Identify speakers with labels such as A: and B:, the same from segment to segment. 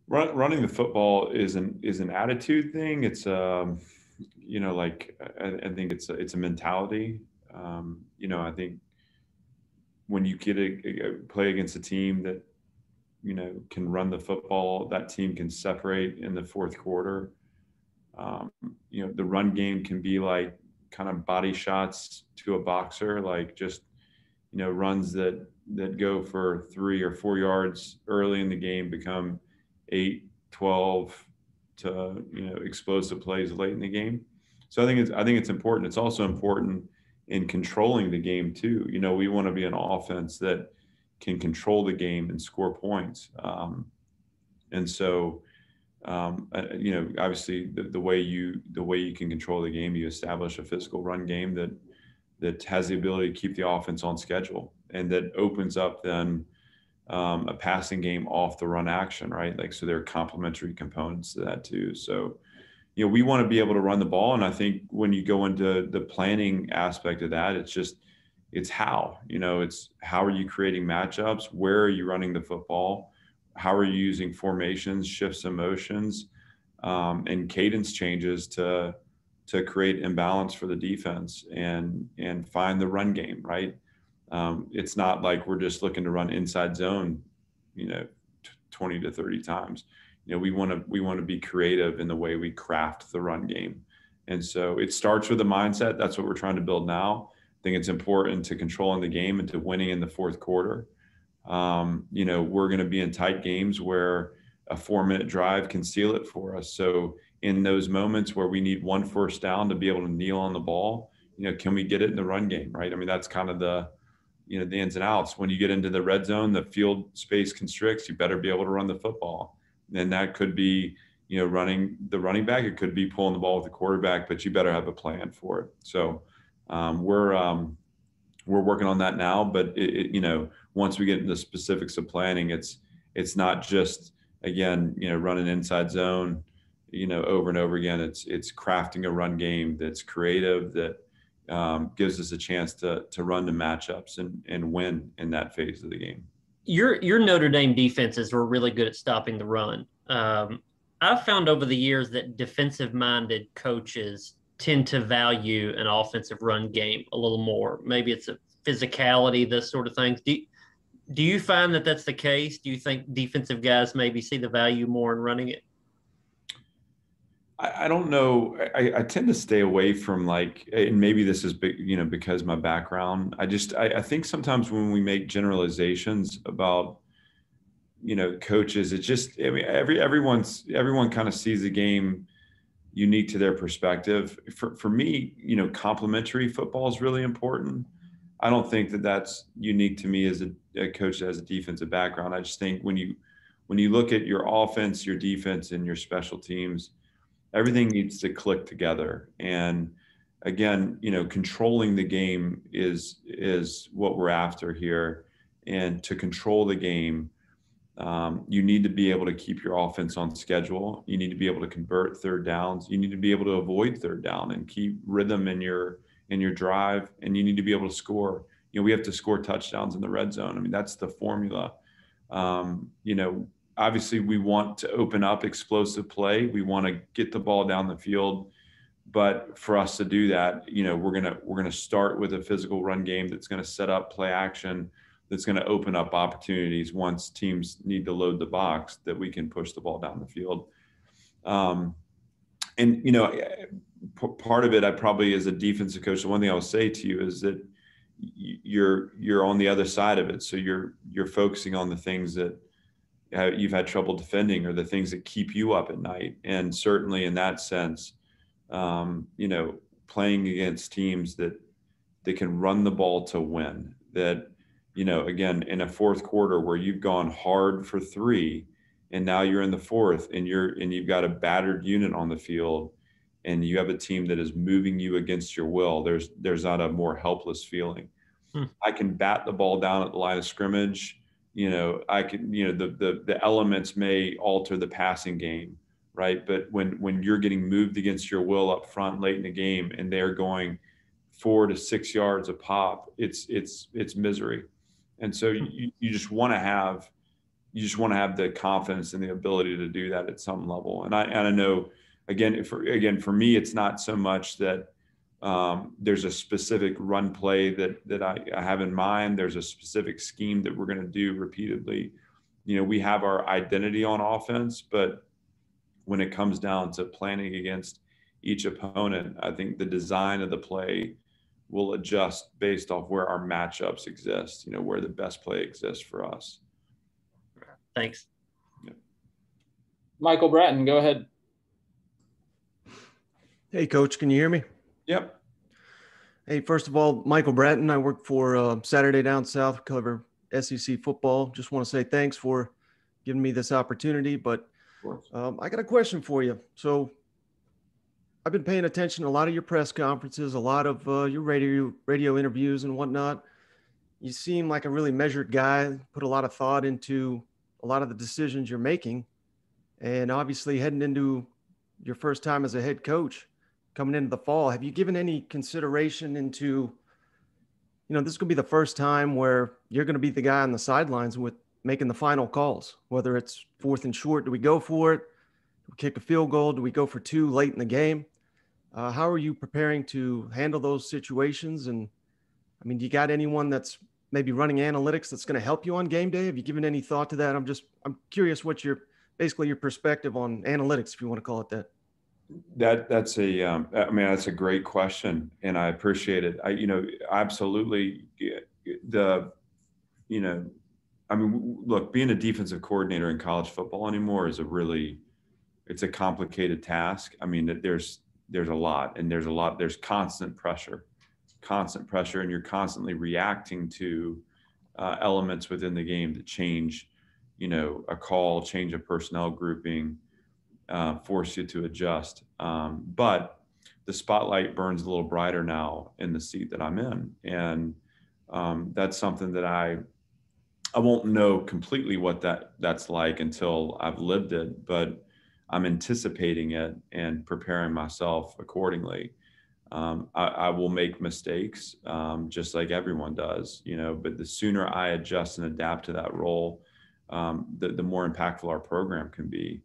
A: Running the football is an attitude thing. It's like I think it's a mentality. I think when you get a play against a team that can run the football, that team can separate in the fourth quarter. Um, the run game can be like kind of body shots to a boxer, like just runs that go for 3 or 4 yards early in the game become 8, 12 to explosive plays late in the game. So I think it's important. It's also important in controlling the game too. We want to be an offense that can control the game and score points. And so obviously the way you can control the game, you establish a physical run game that has the ability to keep the offense on schedule and that opens up then a passing game off the run action, right? Like, so there are complementary components to that too. So, we want to be able to run the ball. And I think when you go into the planning aspect of that, it's how are you creating matchups? Where are you running the football? How are you using formations, shifts of motions, and cadence changes to create imbalance for the defense and find the run game, right? It's not like we're just looking to run inside zone, you know, 20 to 30 times. We want to be creative in the way we craft the run game. And so it starts with the mindset. That's what we're trying to build now. I think it's important to controlling the game and to winning in the fourth quarter. We're going to be in tight games where a 4-minute drive can seal it for us. So in those moments where we need one first down to be able to kneel on the ball, can we get it in the run game, right? I mean, that's kind of the ins and outs. When you get into the red zone, the field space constricts, you better be able to run the football. And that could be, running the running back. It could be pulling the ball with the quarterback, but you better have a plan for it. So we're working on that now, but once we get into the specifics of planning, it's not just, again, running inside zone, over and over again. It's crafting a run game that's creative, that gives us a chance to run the matchups and win in that phase of the game.
B: Your Notre Dame defenses were really good at stopping the run. I've found over the years that defensive-minded coaches tend to value an offensive run game a little more. Maybe it's a physicality, this sort of things. Do you find that that's the case? Do you think defensive guys maybe see the value more in running it?
A: I don't know. I tend to stay away from, like, and maybe this is because my background. I think sometimes when we make generalizations about coaches, it just, I mean, everyone kind of sees the game unique to their perspective. For me, complementary football is really important. I don't think that that's unique to me as a coach that has a defensive background. I just think when you look at your offense, your defense, and your special teams, everything needs to click together. And again, controlling the game is what we're after here. And to control the game, you need to be able to keep your offense on schedule. You need to be able to convert third downs. You need to be able to avoid third down and keep rhythm in your drive. And you need to be able to score. We have to score touchdowns in the red zone. I mean, that's the formula. Um, you know, Obviously we want to open up explosive play. We want to get the ball down the field. But for us to do that, we're gonna start with a physical run game that's going to set up play action, that's going to open up opportunities once teams need to load the box, that we can push the ball down the field. Um, and part of it, I probably, as a defensive coach, the one thing I will say to you is that you're on the other side of it, so you're focusing on the things that you've had trouble defending, or the things that keep you up at night. And certainly in that sense, playing against teams that they can run the ball to win, that, again, in a fourth quarter where you've gone hard for three, and now you're in the fourth, and you've got a battered unit on the field, and you have a team that is moving you against your will. There's not a more helpless feeling.
B: Hmm.
A: I can bat the ball down at the line of scrimmage. I can, the elements may alter the passing game, right? But when you're getting moved against your will up front late in the game, and they're going 4 to 6 yards a pop, it's misery. And so you just want to have, you just want to have the confidence and the ability to do that at some level. And I know, again, for me, it's not so much that there's a specific run play that I have in mind. There's a specific scheme that we're going to do repeatedly. We have our identity on offense, but when it comes down to planning against each opponent, I think the design of the play will adjust based off where our matchups exist, where the best play exists for us.
B: Thanks.
A: Yeah.
C: Michael Bratton, go ahead.
D: Hey, Coach, can you hear me?
A: Yep.
D: Hey, first of all, Michael Bratton. I work for Saturday Down South, cover SEC football. Just want to say thanks for giving me this opportunity. But I got a question for you. So I've been paying attention to a lot of your press conferences, a lot of your radio interviews and whatnot. You seem like a really measured guy, put a lot of thought into a lot of the decisions you're making. And obviously heading into your first time as a head coach, coming into the fall, have you given any consideration into, this could be the first time where you're going to be the guy on the sidelines with making the final calls, whether it's 4th and short, do we go for it? Do we kick a field goal? Do we go for 2 late in the game? How are you preparing to handle those situations? And I mean, do you got anyone that's maybe running analytics that's going to help you on game day? Have you given any thought to that? I'm curious what your perspective on analytics, if you want to call it that.
A: That's a great question, and I appreciate it. Absolutely. Look, being a defensive coordinator in college football anymore it's a complicated task. I mean, there's a lot, and there's constant pressure, and you're constantly reacting to elements within the game to change, a call, change a personnel grouping, force you to adjust. But the spotlight burns a little brighter now in the seat that I'm in. And that's something that I won't know completely what that's like until I've lived it, but I'm anticipating it and preparing myself accordingly. I will make mistakes, just like everyone does, but the sooner I adjust and adapt to that role, the more impactful our program can be.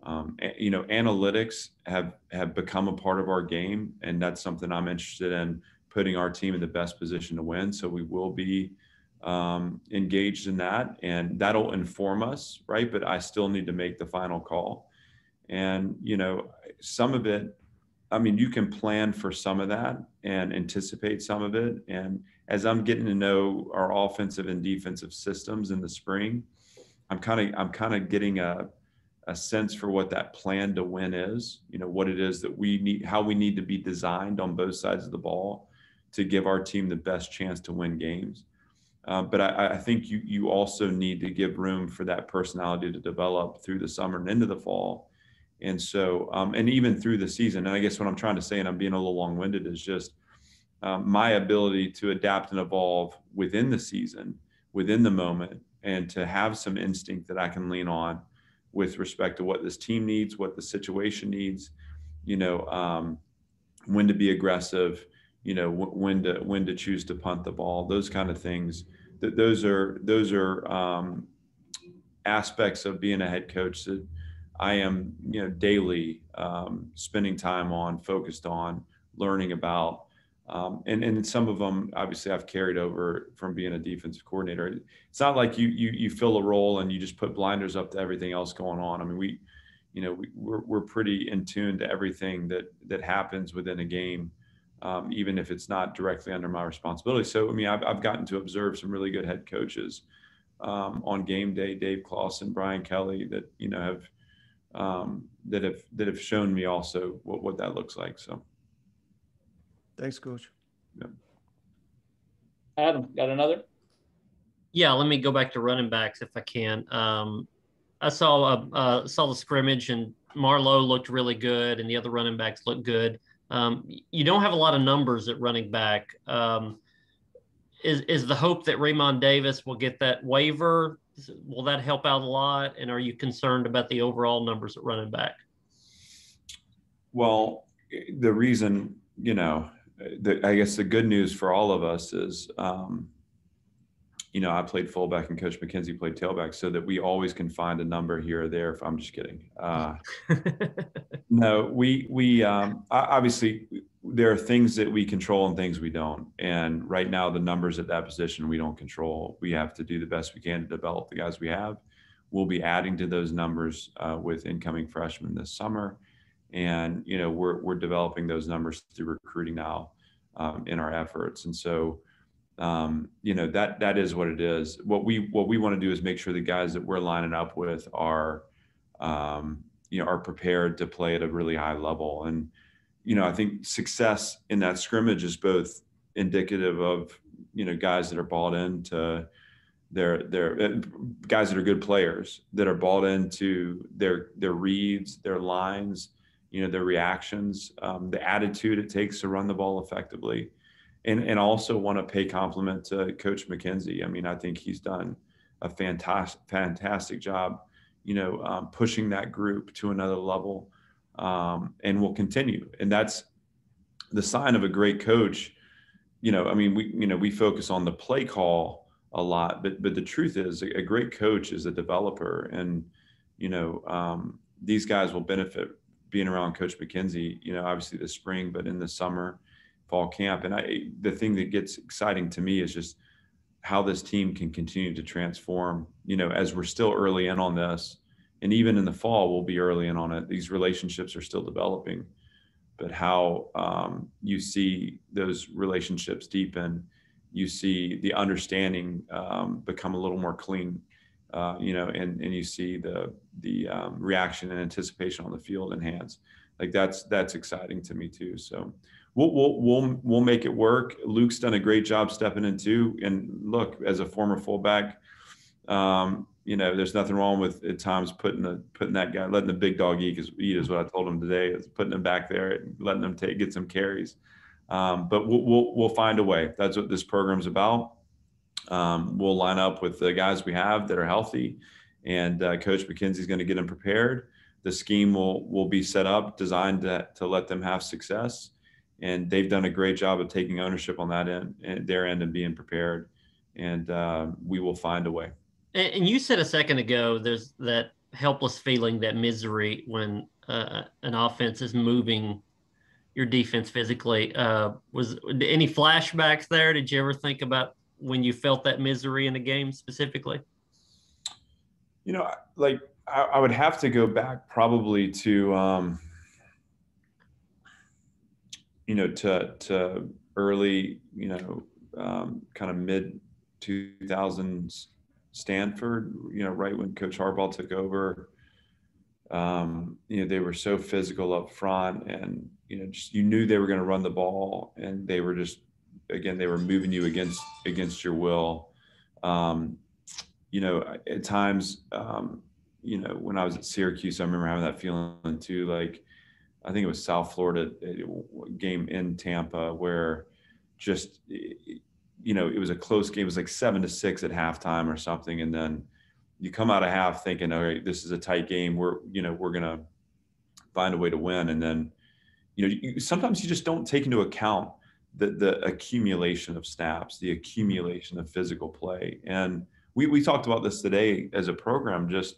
A: Analytics have become a part of our game, and that's something I'm interested in, putting our team in the best position to win. So we will be engaged in that, and that'll inform us, right? But I still need to make the final call. And, some of it, you can plan for some of that and anticipate some of it. And as I'm getting to know our offensive and defensive systems in the spring, I'm kind of getting a sense for what that plan to win is, what it is that we need, how we need to be designed on both sides of the ball to give our team the best chance to win games. But I think you also need to give room for that personality to develop through the summer and into the fall. And so, and even through the season. And I guess what I'm trying to say, and I'm being a little long-winded, is just my ability to adapt and evolve within the season, within the moment, and to have some instinct that I can lean on with respect to what this team needs, what the situation needs, when to be aggressive, when to choose to punt the ball, those kind of things. Those are aspects of being a head coach that I am, daily spending time on, focused on, learning about. And some of them, obviously, I've carried over from being a defensive coordinator. It's not like you fill a role and you just put blinders up to everything else going on. I mean, we're pretty in tune to everything that happens within a game, even if it's not directly under my responsibility. So, I've gotten to observe some really good head coaches on game day, Dave Clawson, Brian Kelly, that have shown me also what that looks like. So.
D: Thanks, Coach.
A: Yeah.
C: Adam, got another?
B: Yeah, let me go back to running backs if I can. I saw the scrimmage, and Marlowe looked really good, and the other running backs looked good. You don't have a lot of numbers at running back. Is the hope that Raymond Davis will get that waiver? Will that help out a lot? And are you concerned about the overall numbers at running back?
A: Well, the reason, I guess the good news for all of us is I played fullback and Coach McKenzie played tailback, so that we always can find a number here or there. If I'm just kidding. No, we obviously there are things that we control and things we don't. And right now, the numbers at that position we don't control. We have to do the best we can to develop the guys we have. We'll be adding to those numbers with incoming freshmen this summer, and we're developing those numbers through recruiting now in our efforts. And so that is what it is. What we want to do is make sure the guys that we're lining up with are prepared to play at a really high level. And I think success in that scrimmage is both indicative of guys that are bought into their guys that are good players, that are bought into their reads, their lines, their reactions, the attitude it takes to run the ball effectively. And also want to pay compliment to Coach McKenzie. I mean, I think he's done a fantastic job, pushing that group to another level, and will continue. And that's the sign of a great coach. We focus on the play call a lot, but the truth is a great coach is a developer, and these guys will benefit being around Coach McKenzie. Obviously this spring, but in the summer, fall camp. And the thing that gets exciting to me is just how this team can continue to transform, as we're still early in on this. And even in the fall, we'll be early in on it. These relationships are still developing, but how you see those relationships deepen, you see the understanding become a little more clean, and you see the reaction and anticipation on the field enhance. Like that's exciting to me too. So we'll make it work. Luke's done a great job stepping in too. And look, as a former fullback, there's nothing wrong with at times putting that guy, letting the big dog eat is what I told him today, is putting him back there and letting him get some carries. But we'll find a way. That's what this program's about. We'll line up with the guys we have that are healthy, and Coach McKenzie's going to get them prepared. The scheme will be set up, designed to let them have success. And they've done a great job of taking ownership on that end, and their end, and being prepared. And we will find a way.
B: And you said a second ago, there's that helpless feeling, that misery when an offense is moving your defense physically. Was any flashbacks there? Did you ever think about when you felt that misery in a game specifically?
A: I would have to go back probably to to early, kind of mid 2000s Stanford, right when Coach Harbaugh took over. They were so physical up front, and you knew they were going to run the ball, and they were just, again, they were moving you against your will. At times, when I was at Syracuse, I remember having that feeling too. Like, I think it was South Florida game in Tampa where just, it was a close game. It was like 7-6 at halftime or something. And then you come out of half thinking, all right, this is a tight game. We're going to find a way to win. And then, sometimes you just don't take into account the accumulation of snaps, the accumulation of physical play. And we talked about this today as a program. Just,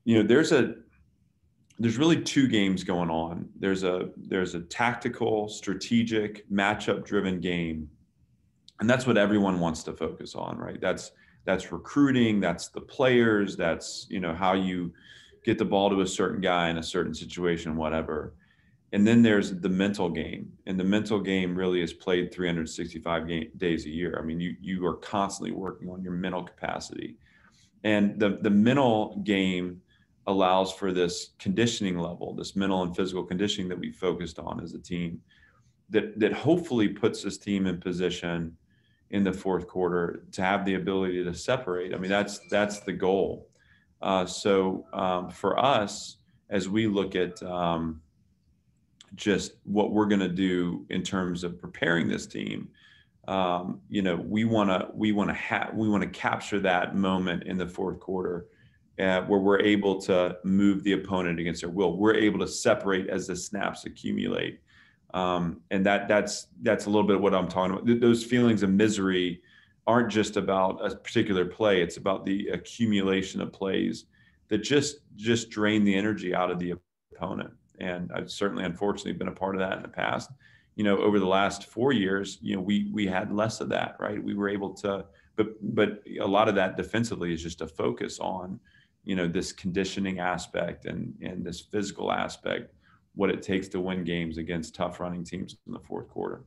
A: there's really two games going on. There's a tactical, strategic, matchup-driven game, and that's what everyone wants to focus on, right? That's recruiting, that's the players, that's how you get the ball to a certain guy in a certain situation, whatever. And then there's the mental game, and the mental game really is played 365 days a year. I mean, you are constantly working on your mental capacity, and the mental game allows for this conditioning level, this mental and physical conditioning that we focused on as a team, that hopefully puts this team in position in the fourth quarter to have the ability to separate. I mean, that's the goal. So for us, as we look at just what we're going to do in terms of preparing this team, we want to capture that moment in the fourth quarter, where we're able to move the opponent against their will. We're able to separate as the snaps accumulate. And that's a little bit of what I'm talking about. Those feelings of misery aren't just about a particular play. It's about the accumulation of plays that just drain the energy out of the opponent. And I've certainly, unfortunately, been a part of that in the past. Over the last 4 years, we had less of that, right? We were able to, but a lot of that defensively is just a focus on, this conditioning aspect and this physical aspect, what it takes to win games against tough running teams in the fourth quarter.